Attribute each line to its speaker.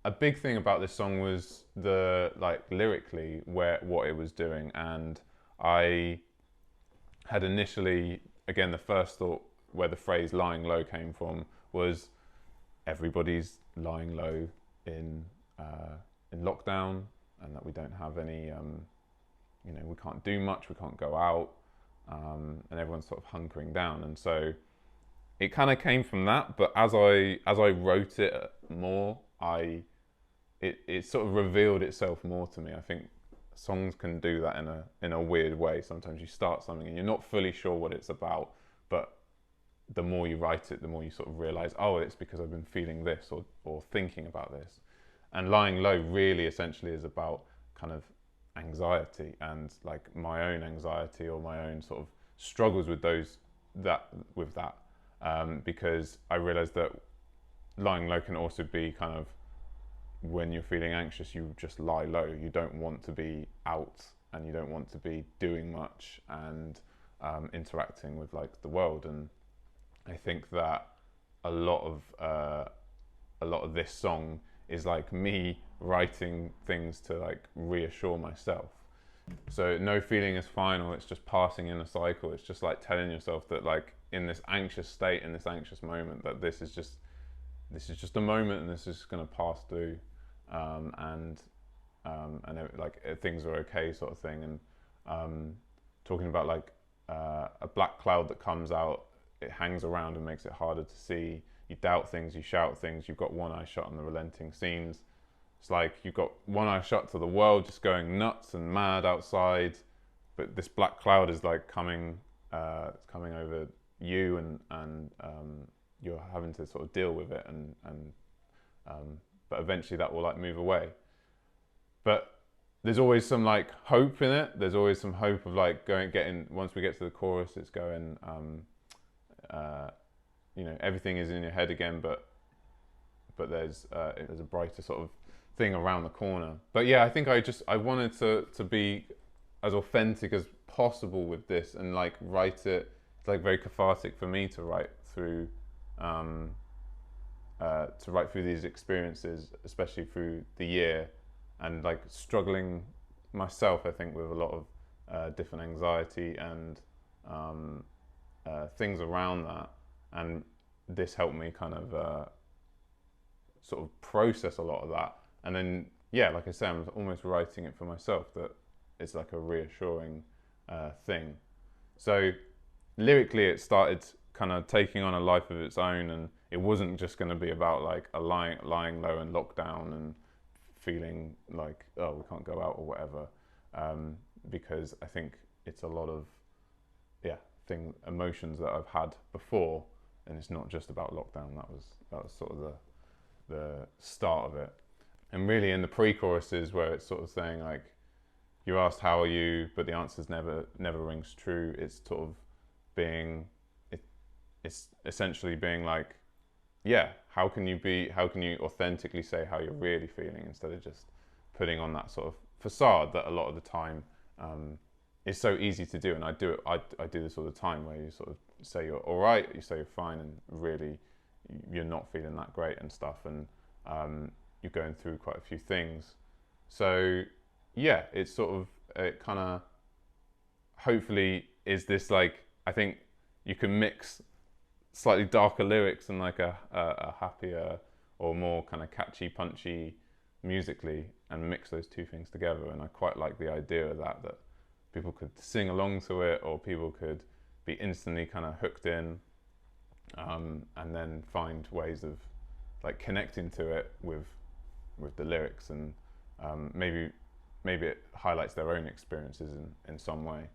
Speaker 1: a big thing about this song was the like lyrically where what it was doing, and I had initially, again, the first thought where the phrase lying low came from was everybody's lying low in in lockdown, and that we don't have any we can't do much, we can't go out, and everyone's sort of hunkering down. And so it kind of came from that, but as I wrote it more, it sort of revealed itself more to me. I think songs can do that in a weird way. Sometimes you start something and you're not fully sure what it's about, but the more you write it, the more you sort of realize, oh, it's because I've been feeling this or thinking about this. And lying low really essentially is about kind of anxiety and like my own anxiety or my own sort of struggles with that, because I realized that lying low can also be kind of when you're feeling anxious, you just lie low. You don't want to be out and you don't want to be doing much and interacting with like the world. And I think that a lot of this song is like me writing things to like reassure myself. So no feeling is final, it's just passing in a cycle. It's just like telling yourself that like in this anxious state, in this anxious moment, that this is just a moment and this is going to pass through, and like things are okay sort of thing. And talking about like a black cloud that comes out, it hangs around and makes it harder to see. You doubt things, you shout things, you've got one eye shut on the relenting scenes. It's like you've got one eye shut to the world just going nuts and mad outside, but this black cloud is like coming over you, and you're having to sort of deal with it, and but eventually that will like move away. But there's always some like hope in it. There's always some hope of like getting once we get to the chorus, it's going everything is in your head again, but there's a brighter sort of thing around the corner. But yeah, I think I wanted to be as authentic as possible with this and like write it. It's like very cathartic for me to write through these experiences, especially through the year, and like struggling myself, I think, with a lot of different anxiety and things around that. And this helped me kind of sort of process a lot of that. And then, yeah, like I said, I'm almost writing it for myself, that it's like a reassuring thing. So lyrically, it started kind of taking on a life of its own, and it wasn't just going to be about like a lying low and lockdown and feeling like, oh, we can't go out or whatever, because I think it's a lot of emotions that I've had before, and it's not just about lockdown. That was sort of the start of it. And really in the pre-choruses where it's sort of saying like, you asked how are you, but the answer's never rings true. It's sort of being, it's essentially being like, yeah, how can you authentically say how you're really feeling instead of just putting on that sort of facade that a lot of the time is so easy to do. And I do this all the time, where you sort of say you're all right, you say you're fine, and really you're not feeling that great and stuff, and you're going through quite a few things. So yeah, it's sort of, it kind of hopefully is this like, I think you can mix slightly darker lyrics and like a happier or more kind of catchy, punchy musically, and mix those two things together. And I quite like the idea of that people could sing along to it, or people could be instantly kind of hooked in, and then find ways of like connecting to it with the lyrics, and maybe it highlights their own experiences in some way.